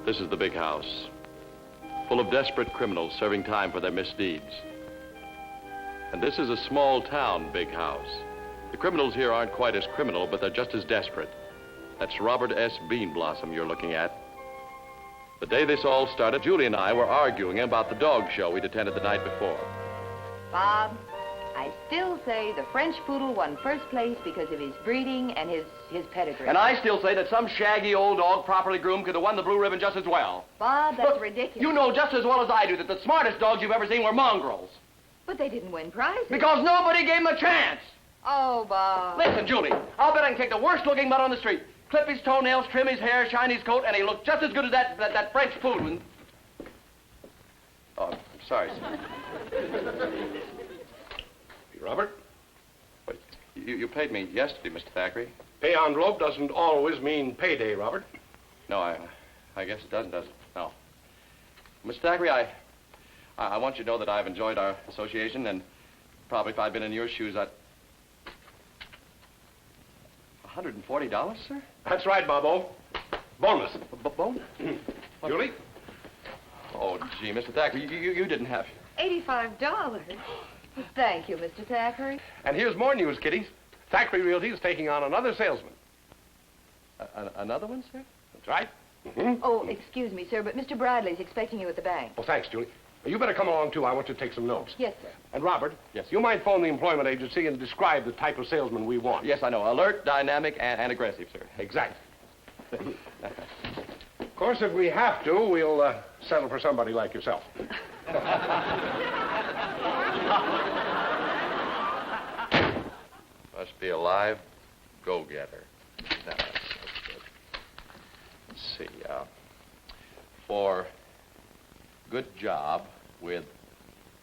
This is the big house, full of desperate criminals serving time for their misdeeds. And this is a small town big house. The criminals here aren't quite as criminal, but they're just as desperate. That's Robert S. Beanblossom you're looking at. The day this all started, Julie and I were arguing about the dog show we'd attended the night before. Bob, I still say the French poodle won first place because of his breeding and his pedigree. And I still say that some shaggy old dog, properly groomed, could have won the blue ribbon just as well. Bob, that's Look, ridiculous. You know just as well as I do that the smartest dogs you've ever seen were mongrels. But they didn't win prizes. Because nobody gave them a chance. Oh, Bob. Listen, Julie, I'll bet I can kick the worst-looking mutt on the street, clip his toenails, trim his hair, shine his coat, and he'll look just as good as that French poodle. Oh, I'm sorry, sir. Hey, Robert? But you paid me yesterday, Mr. Thackeray. Pay envelope doesn't always mean payday, Robert. No, I guess it doesn't, does it? No. Mr. Thackeray, I want you to know that I've enjoyed our association, and probably if I'd been in your shoes, I'd... $140, sir? That's right, Bobo. Bonus. Bonus? Julie? Oh, gee, Mr. Thackeray, you didn't have... $85. Thank you, Mr. Thackeray. And here's more news, kiddies. Thackeray Realty is taking on another salesman. Another one, sir? That's right. Mm-hmm. Oh, excuse me, sir, but Mr. Bradley's expecting you at the bank. Well, thanks, Julie. You better come along, too. I want you to take some notes. Yes, sir. And, Robert, Yes. You might phone the employment agency and describe the type of salesman we want. Yes, I know. Alert, dynamic, and aggressive, sir. Exactly. Of course, if we have to, we'll settle for somebody like yourself. Must be a live go-getter. Now, that's good. Let's see. For good job with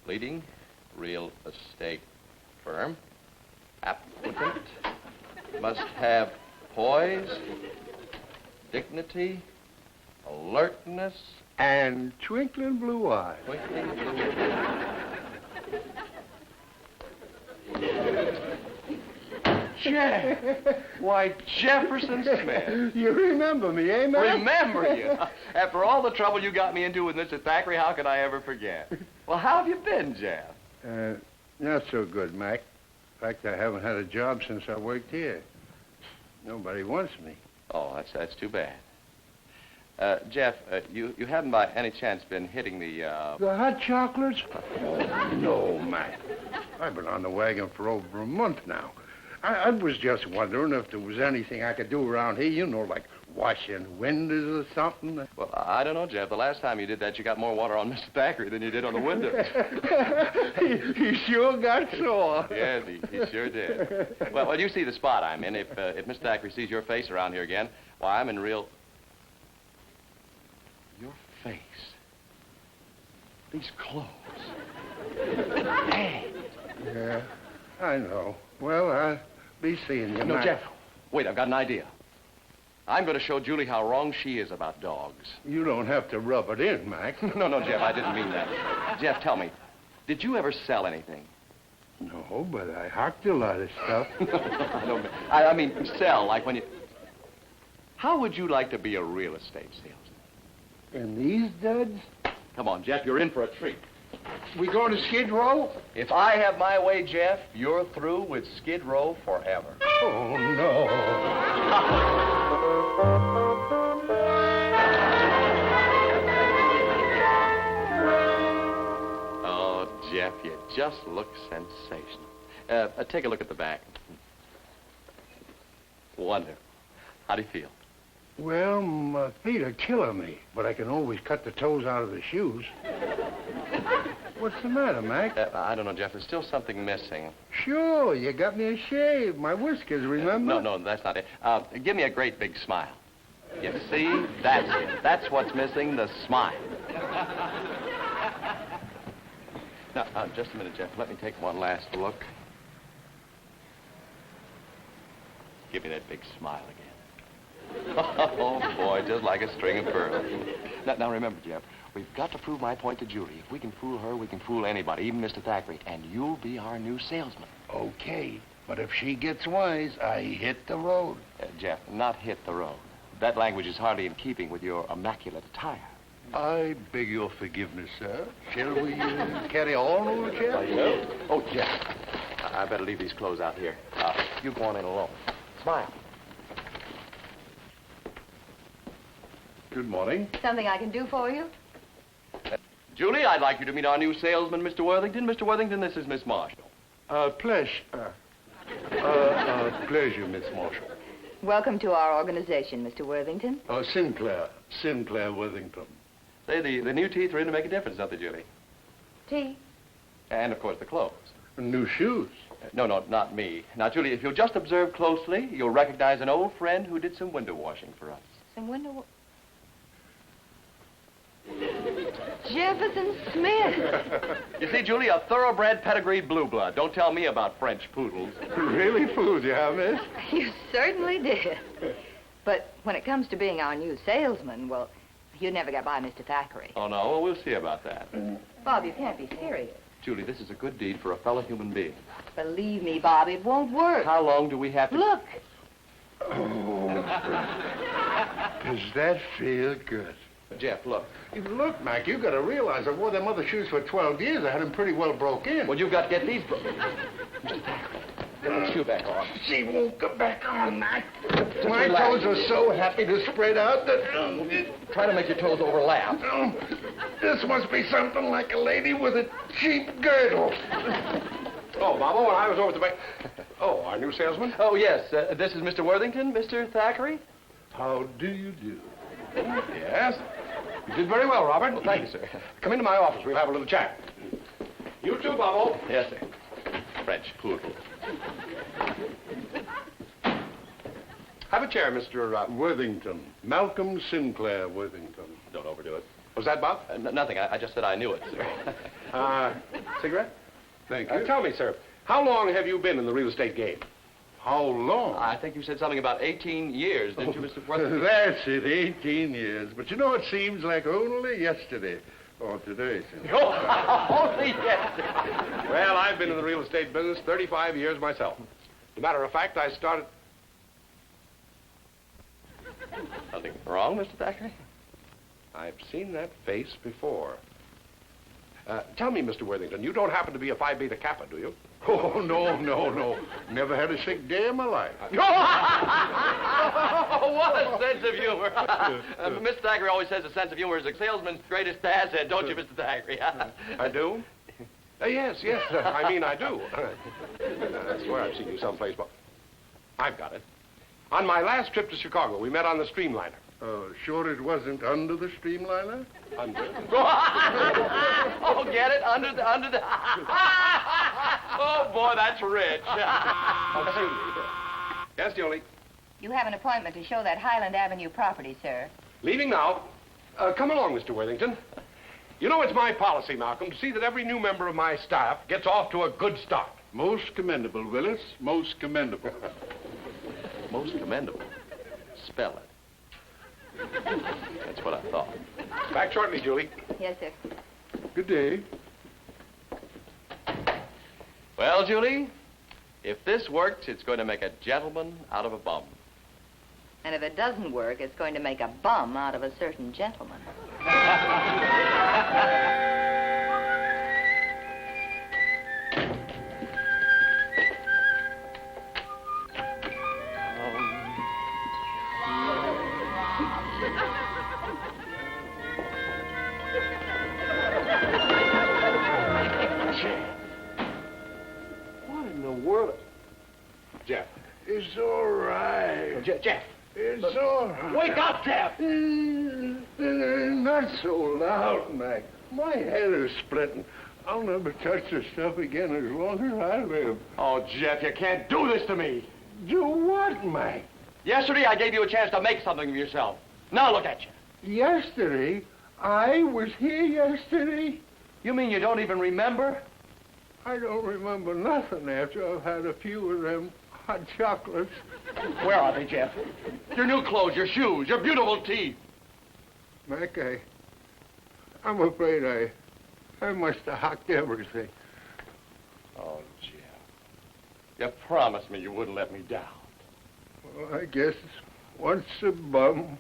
leading real estate firm, applicant must have poise, dignity, alertness, and twinkling blue eyes. twinkling blue. Jeff! Why, Jefferson Smith. You remember me, eh, man? Remember you. After all the trouble you got me into with Mr. Thackeray, how could I ever forget? Well, how have you been, Jeff? Not so good, Mac. In fact, I haven't had a job since I worked here. Nobody wants me. Oh, that's too bad. Jeff, you haven't by any chance been hitting the... The hot chocolates? Oh, no, Mac. I've been on the wagon for over a month now. I was just wondering if there was anything I could do around here, you know, like washing windows or something. Well, I don't know, Jeff. The last time you did that, you got more water on Mr. Thackeray than you did on the windows. He sure got sore. Yes, he sure did. Well, you see the spot I'm in. If Mr. Thackeray sees your face around here again, why, I'm in real... Your face. These clothes. Hey. Yeah, I know. Well, I'll be seeing you, No, Mac. Jeff. Wait, I've got an idea. I'm going to show Julie how wrong she is about dogs. You don't have to rub it in, Mac. No, Jeff, I didn't mean that. Jeff, tell me, did you ever sell anything? No, but I hocked a lot of stuff. I mean, sell, like when you... How would you like to be a real estate salesman? And these duds? Come on, Jeff, you're in for a treat. We going to Skid Row? If I have my way, Jeff, you're through with Skid Row forever. Oh, no. Oh, Jeff, you just look sensational. Take a look at the back. Wonderful. How do you feel? Well, my feet are killing me, but I can always cut the toes out of the shoes. What's the matter, Mac? I don't know, Jeff. There's still something missing. Sure, you got me a shave. My whiskers, remember? No, that's not it. Give me a great big smile. You see? That's it. That's what's missing, the smile. Now, just a minute, Jeff. Let me take one last look. Give me that big smile again. Oh, boy, just like a string of pearls. Now, remember, Jeff, we've got to prove my point to Julie. If we can fool her, we can fool anybody, even Mr. Thackeray, and you'll be our new salesman. Okay, but if she gets wise, I hit the road. Jeff, not hit the road. That language is hardly in keeping with your immaculate attire. I beg your forgiveness, sir. Shall we carry on, old chap? Oh, Jeff, I better leave these clothes out here. You go on in alone. Smile. Good morning. Something I can do for you? Julie, I'd like you to meet our new salesman, Mr. Worthington. Mr. Worthington, this is Miss Marshall. Pleasure, Miss Marshall. Welcome to our organization, Mr. Worthington. Sinclair Worthington. Say, the new teeth are in to make a difference, don't they, Julie? Tea? And, of course, the clothes. New shoes. No, not me. Now, Julie, if you'll just observe closely, you'll recognize an old friend who did some window washing for us. Some window... Jefferson Smith. You see, Julie, a thoroughbred pedigreed blue blood. Don't tell me about French poodles. Really fooled you, huh, miss? You certainly did. But when it comes to being our new salesman, well, you'd never get by Mr. Thackeray. Oh, no? Well, we'll see about that. Bob, you can't be serious. Julie, this is a good deed for a fellow human being. Believe me, Bob, it won't work. How long do we have to... Look. Oh, does that feel good? Jeff, look. Look, Mac, you got to realize I wore them other shoes for 12 years. I had them pretty well broke in. Well, you've got to get these... Mr. Thackeray, get that shoe back on. She won't come back on, Mac. Just My relax. toes are so happy to spread out that... Try to make your toes overlap. This must be something like a lady with a cheap girdle. Oh, Bobo, when I was over at the bank... Oh, our new salesman? Oh, yes. This is Mr. Worthington, Mr. Thackeray. How do you do? Yes. You did very well, Robert. Well, thank you, sir. Come into my office. We'll have a little chat. You too, Bobo. Yes, sir. French poodle. Have a chair, Mr. Worthington. Malcolm Sinclair Worthington. Don't overdo it. Was that Bob? Nothing. I just said I knew it, sir. Cigarette? Thank you. Tell me, sir, how long have you been in the real estate game? How long? I think you said something about 18 years, didn't you, Mr. Worthington? That's it, 18 years. But you know, it seems like only yesterday. Or today, since... Only yesterday. Well, I've been in the real estate business 35 years myself. As a matter of fact, I started... Nothing wrong, Mr. Thackeray? I've seen that face before. Tell me, Mr. Worthington, you don't happen to be a Phi Beta Kappa, do you? Oh, no. Never had a sick day in my life. Oh, what a sense of humor. Mr. Thackeray always says a sense of humor is a salesman's greatest asset, don't you, Mr. Thackeray? I do? Yes. I mean, I do. I swear I've seen you someplace, but I've got it. On my last trip to Chicago, we met on the Streamliner. Sure it wasn't under the streamliner? Under? Oh, get it? Under the... Oh, boy, that's rich. Yes, Julie. You have an appointment to show that Highland Avenue property, sir. Leaving now. Come along, Mr. Worthington. You know, it's my policy, Malcolm, to see that every new member of my staff gets off to a good start. Most commendable, Willis. Most commendable. Most commendable. Spell it. That's what I thought. Back shortly, Julie. Yes, sir. Good day. Well, Julie, if this works, it's going to make a gentleman out of a bum. And if it doesn't work, it's going to make a bum out of a certain gentleman. What in the world? Jeff. It's all right. Jeff. It's all right. Wake up, Jeff! Not so loud, Mac. My head is splitting. I'll never touch the stuff again as long as I live. Oh, Jeff, you can't do this to me. Do what, Mac? Yesterday, I gave you a chance to make something of yourself. Now look at you. Yesterday? I was here yesterday? You mean you don't even remember? I don't remember nothing after I've had a few of them hot chocolates. Where are they, Jeff? Your new clothes, your shoes, your beautiful teeth. Mac, I'm afraid I must have hocked everything. Oh, Jeff. You promised me you wouldn't let me down. Well, I guess Once a bum,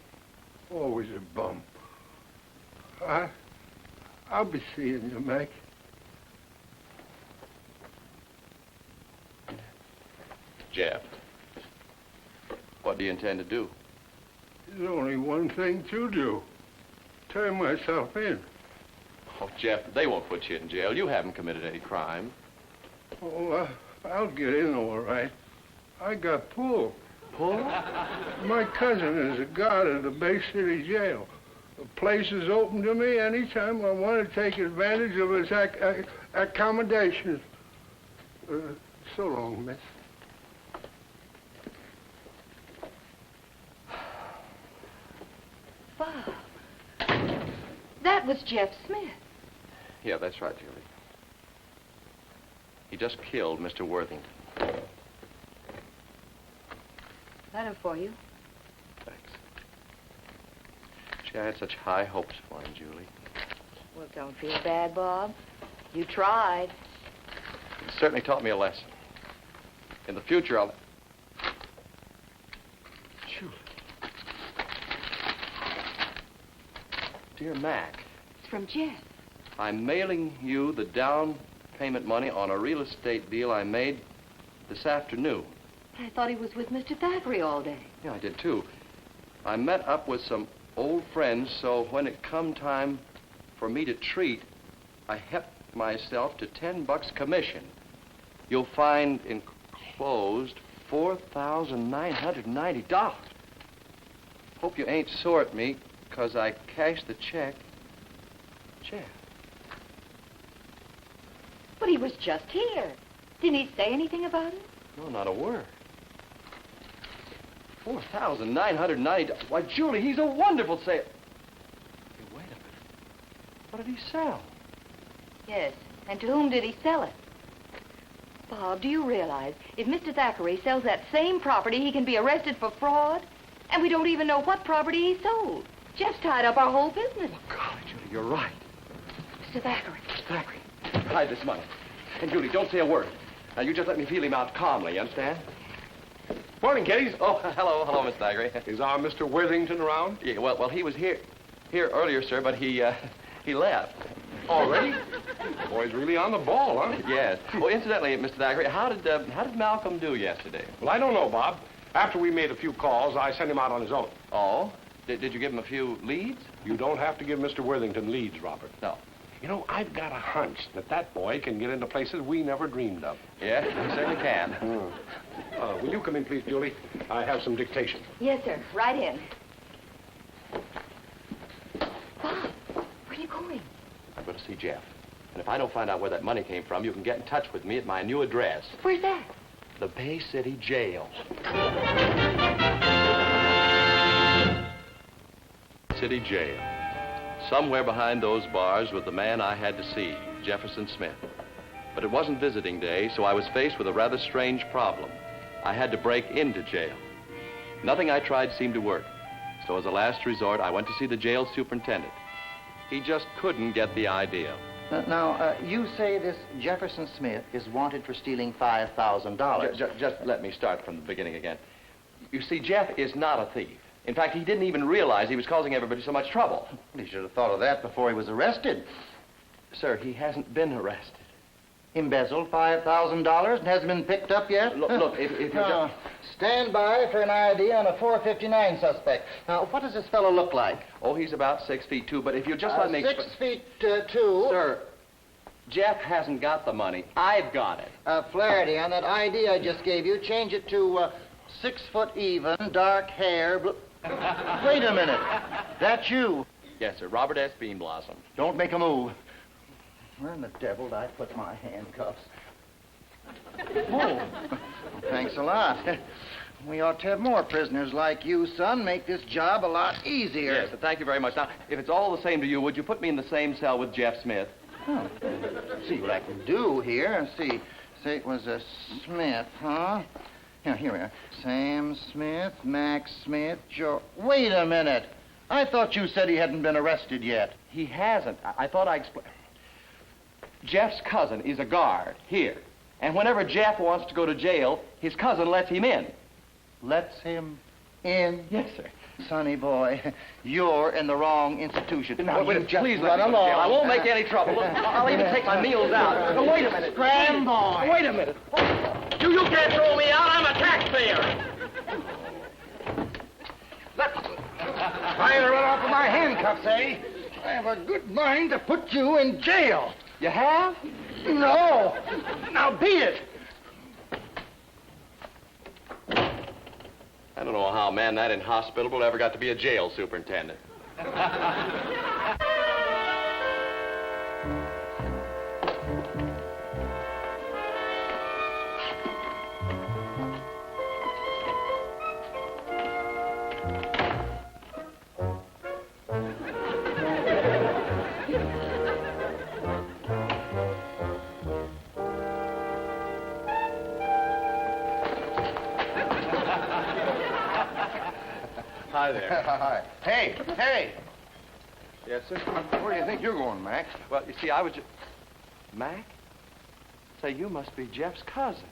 always a bum. I'll be seeing you, Mac. Jeff, what do you intend to do? There's only one thing to do. Turn myself in. Oh, Jeff, they won't put you in jail. You haven't committed any crime. Oh, I'll get in all right. I got pull. Pull? My cousin is a guard at the Bay City jail. The place is open to me anytime I want to take advantage of its accommodations. So long, miss. Bob, that was Jeff Smith. Yeah, that's right, Julie. He just killed Mr. Worthington. Letter for you. Thanks. Gee, I had such high hopes for him, Julie. Well, don't feel bad, Bob. You tried. It certainly taught me a lesson. In the future, I'll... Julie. Dear Mac, It's from Jeff. I'm mailing you the down payment money on a real estate deal I made this afternoon. I thought he was with Mr. Thackeray all day. Yeah, I did too. I met up with some old friends, so when it come time for me to treat, I helped myself to $10 commission. You'll find enclosed $4,990. Hope you ain't sore at me, 'cause I cashed the check. Jeff. But he was just here. Didn't he say anything about it? No, not a word. $4,990. Why, Julie, he's a wonderful sale. Hey, wait a minute. What did he sell? Yes. And to whom did he sell it? Bob, do you realize if Mr. Thackeray sells that same property, he can be arrested for fraud? And we don't even know what property he sold. Jeff's tied up our whole business. Oh, golly, Julie, you're right. Mr. Thackeray. Thackeray, hide this money. And, Julie, don't say a word. Now, you just let me feel him out calmly, you understand? Morning, kiddies. Oh, hello, Miss Thackeray. Is our Mr. Worthington around? Yeah, well, he was here earlier, sir, but he left. Already? Boy's really on the ball, huh? Yes. Oh, incidentally, Mr. Thackeray, how did Malcolm do yesterday? Well, I don't know, Bob. After we made a few calls, I sent him out on his own. Oh? Did you give him a few leads? You don't have to give Mr. Worthington leads, Robert. No. You know, I've got a hunch that boy can get into places we never dreamed of. Yeah, he certainly can. Will you come in, please, Julie? I have some dictation. Yes, sir. Right in. Bob, where are you going? I'm going to see Jeff. And if I don't find out where that money came from, you can get in touch with me at my new address. Where's that? The Bay City Jail. City Jail. Somewhere behind those bars was the man I had to see, Jefferson Smith. But it wasn't visiting day, so I was faced with a rather strange problem. I had to break into jail. Nothing I tried seemed to work. So as a last resort, I went to see the jail superintendent. He just couldn't get the idea. Now, you say this Jefferson Smith is wanted for stealing $5,000. Just let me start from the beginning again. You see, Jeff is not a thief. In fact, he didn't even realize he was causing everybody so much trouble. He should have thought of that before he was arrested. Sir, he hasn't been arrested. Embezzled $5,000 and hasn't been picked up yet? Look, if you just... Stand by for an ID on a 459 suspect. Now, what does this fellow look like? Oh, he's about 6'2", but if you just let me... 6'2". Sir, Jeff hasn't got the money. I've got it. Flaherty, on that ID I just gave you, change it to 6 foot even, dark hair, blue... Wait a minute. That's you. Yes, sir. Robert S. Beanblossom. Don't make a move. Where in the devil did I put my handcuffs? Oh, thanks a lot. We ought to have more prisoners like you, son. Make this job a lot easier. Yes, thank you very much. Now, if it's all the same to you, would you put me in the same cell with Jeff Smith? Oh. See what I can do here. See, say it was a Smith, huh? Yeah, here we are. Sam Smith, Max Smith, Joe... Wait a minute. I thought you said he hadn't been arrested yet. He hasn't. I thought I explained. Jeff's cousin is a guard here. And whenever Jeff wants to go to jail, his cousin lets him in. Lets him in? Yes, sir. Sonny boy, you're in the wrong institution. Now, you just please run let me go to along. jail. I won't make any trouble. Look, I'll even take my meals out. Now, wait a minute. Scram, boy. Wait a minute. You can't throw me out. I'm a taxpayer. Trying to run off with my handcuffs, eh? I have a good mind to put you in jail. You have? No. Now beat it. I don't know how a man that inhospitable ever got to be a jail superintendent. Hi there. Hi. Hey. Yes, sir. Where do you think you're going, Mac? Well, you see, I was just... Mac? Say, you must be Jeff's cousin.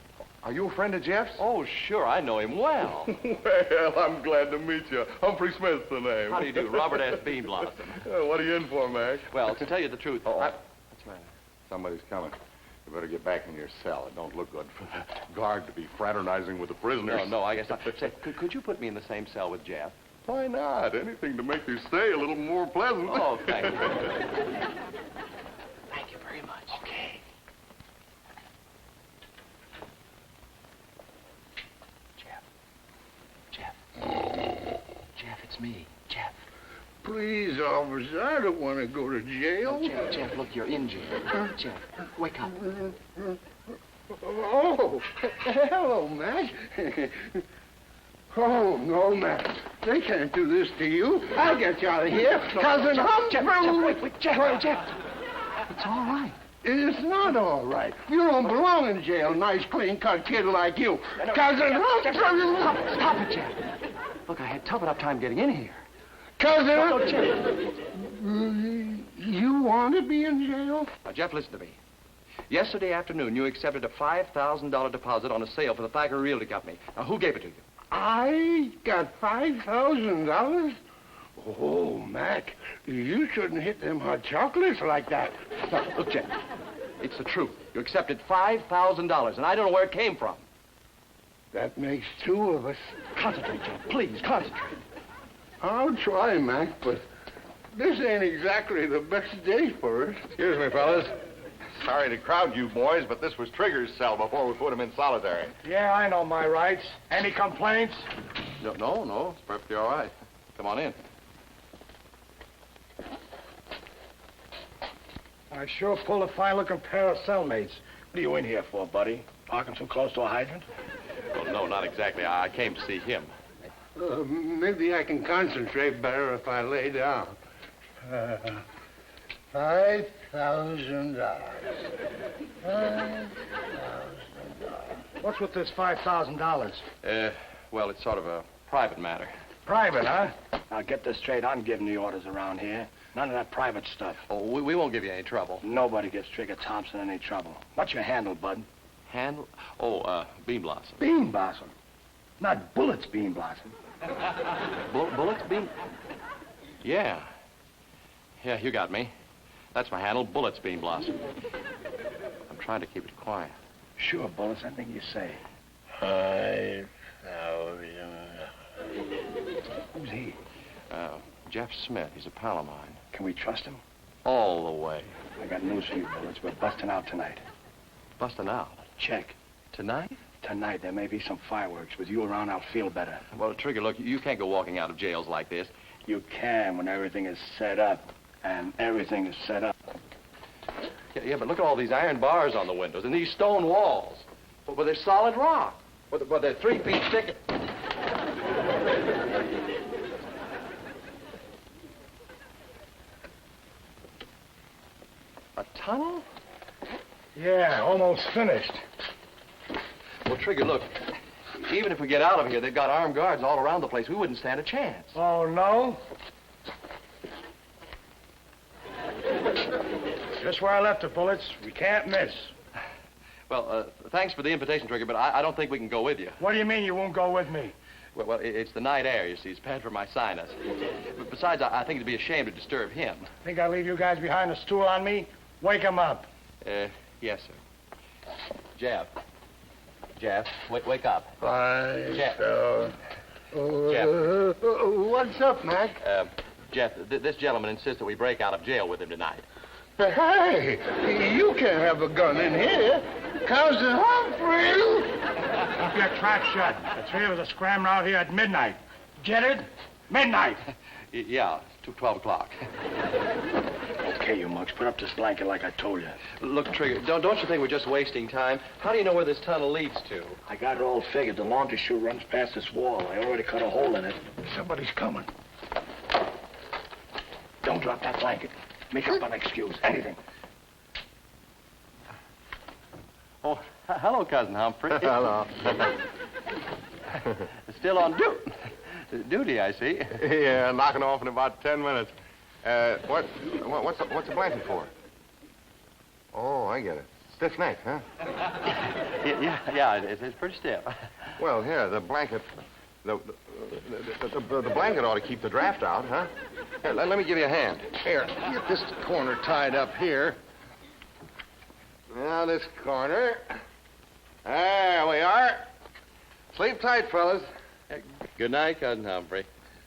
Are you a friend of Jeff's? Oh, sure, I know him well. Well, I'm glad to meet you. Humphrey Smith's the name. How do you do? Robert S. Beanblossom. What are you in for, Mac? Well, to tell you the truth, What's the matter? Somebody's coming. You better get back in your cell. It don't look good for the guard to be fraternizing with the prisoners. No, I guess not. Say, could you put me in the same cell with Jeff? Why not? Anything to make your stay a little more pleasant. Oh, thank you. Thank you very much. Okay. Jeff, it's me. Jeff. Please, officer, I don't want to go to jail. Jeff, look, you're in jail. Jeff, wake up. Oh, hello, Mac. Oh, no, Mac. They can't do this to you. I'll get you out of here. Cousin Humphrey. Jeff. It's all right. It's not all right. You don't belong in jail, nice, clean-cut kid like you. Cousin Humphrey. Stop it, Jeff. Look, I had tough enough time getting in here. Cousin. Jeff. You want to be in jail? Now, Jeff, listen to me. Yesterday afternoon, you accepted a $5,000 deposit on a sale for the Thacker Realty Company. Now, who gave it to you? I got $5,000? Oh, Mac, you shouldn't hit them hot chocolates like that. Now, look, Jeff, it's the truth. You accepted $5,000, and I don't know where it came from. That makes two of us. Concentrate, Jeff. Please, concentrate. I'll try, Mac, but this ain't exactly the best day for it. Excuse me, fellas. Sorry to crowd you boys, but this was Trigger's cell before we put him in solitary. Yeah, I know my rights. Any complaints? No, it's perfectly all right. Come on in. I sure pulled a fine-looking pair of cellmates. What are you in here for, buddy? Parking so close to a hydrant? Well, no, not exactly. I came to see him. Maybe I can concentrate better if I lay down. $5,000. What's with this $5,000? Well, it's sort of a private matter. Private, huh? Now, get this straight. I'm giving the orders around here. None of that private stuff. Oh, we won't give you any trouble. Nobody gives Trigger Thompson any trouble. What's your handle, bud? Handle? Oh, Bean Blossom. Bean Blossom. Not Bullets Bean Blossom. Bullets Bean? Yeah, you got me. That's my handle, Bullets Bean Blossom. I'm trying to keep it quiet. Sure, Bullets. Anything you say. 5,000. Who's he? Jeff Smith. He's a pal of mine. Can we trust him? All the way. I got news for you, Bullets. We're busting out tonight. Busting out. Check. Tonight? Tonight, there may be some fireworks. With you around, I'll feel better. Well, Trigger, look, you can't go walking out of jails like this. You can when everything is set up. And everything is set up. Yeah, but look at all these iron bars on the windows and these stone walls. Well, they're solid rock. Well, they're 3 feet thick. A tunnel? Yeah, almost finished. Well, Trigger, look, even if we get out of here, they've got armed guards all around the place. We wouldn't stand a chance. Oh, no? Just where I left the Bullets. We can't miss. Well, thanks for the invitation, Trigger, but I don't think we can go with you. What do you mean you won't go with me? Well, it's the night air, you see. It's bad for my sinus. But besides, I think it'd be a shame to disturb him. Think I'll leave you guys behind a stool on me? Wake him up. Yes, sir. Jeff. Jeff, wake up. Jeff. Jeff. What's up, Mac? Jeff, this gentleman insists that we break out of jail with him tonight. Hey, you can't have a gun in here. Cousin Humphrey! Keep your trap shut. The three of us are scrambling out here at midnight. Get it? Midnight. Yeah, 12 o'clock. Okay, you mugs, put up this blanket like I told you. Look, Trigger, don't you think we're just wasting time? How do you know where this tunnel leads to? I got it all figured. The laundry chute runs past this wall. I already cut a hole in it. Somebody's coming. Don't drop that blanket. Make up an excuse. Anything. Oh, hello, Cousin Humphrey. Hello. Still on duty, I see. Yeah, knocking off in about 10 minutes. What's the blanket for? Oh, I get it. Stiff neck, huh? Yeah, it's pretty stiff. Well, here, the blanket... The blanket ought to keep the draft out, huh? Here, let me give you a hand. Here, get this corner tied up here. Now, this corner. There we are. Sleep tight, fellas. Good night, Cousin Humphrey.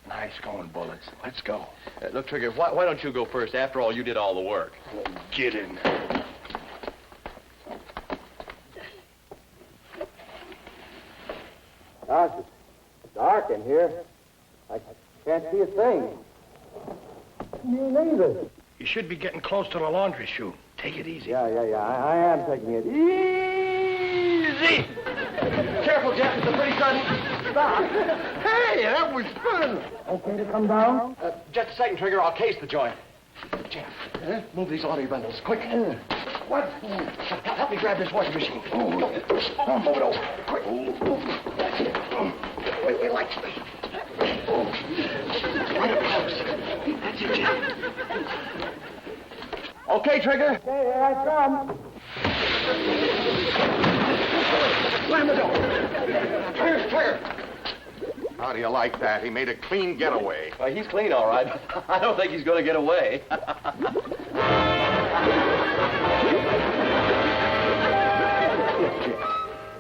Nice going, Bullets. Let's go. Look, Trigger, why don't you go first? After all, you did all the work. Get in. Dark in here. I can't see a thing. You neither. You should be getting close to the laundry chute. Take it easy. Yeah. I am taking it easy. Careful, Jeff. It's a pretty sudden stop. Hey, that was fun. Okay to come down? Just a second, Trigger. I'll case the joint. Jeff, move these laundry bundles, quick. What? Help me grab this washing machine. Oh, move it over. Quick. That's it. Wait, like this. Right up close. That's it, Jeff. Okay, Trigger. Okay, here I come. Slam the door. Trigger. How do you like that? He made a clean getaway. Well, he's clean, all right. I don't think he's going to get away.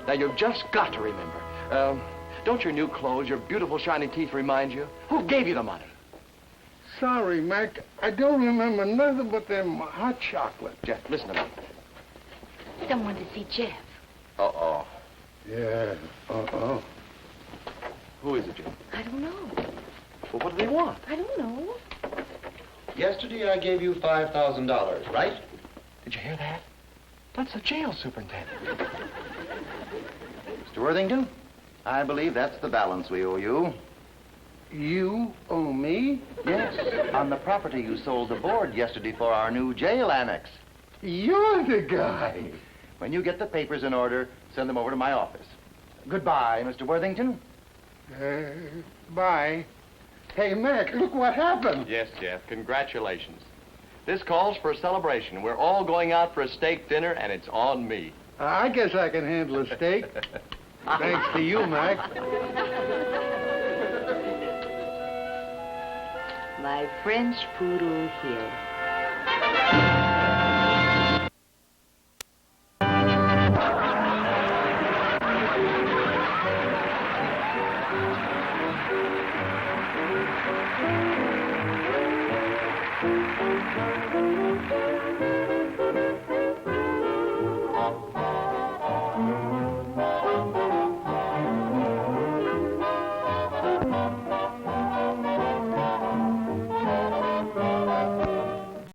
Now, you've just got to remember. Don't your new clothes, your beautiful shiny teeth remind you? Who gave you the money? Sorry, Mac. I don't remember nothing but them hot chocolate. Jeff, listen to me. Someone to see Jeff. Uh-oh. Yeah, uh-oh. Who is it, Jeff? I don't know. Well, what do they want? I don't know. Yesterday I gave you $5,000, right? Did you hear that? That's the jail superintendent. Mr. Worthington, I believe that's the balance we owe you. You owe me? Yes, on the property you sold the board yesterday for our new jail annex. You're the guy. When you get the papers in order, send them over to my office. Goodbye, Mr. Worthington. Bye. Hey, Mac, look what happened. Yes, Jeff. Congratulations. This calls for a celebration. We're all going out for a steak dinner, and it's on me. I guess I can handle a steak. Thanks to you, Mac. My French poodle here.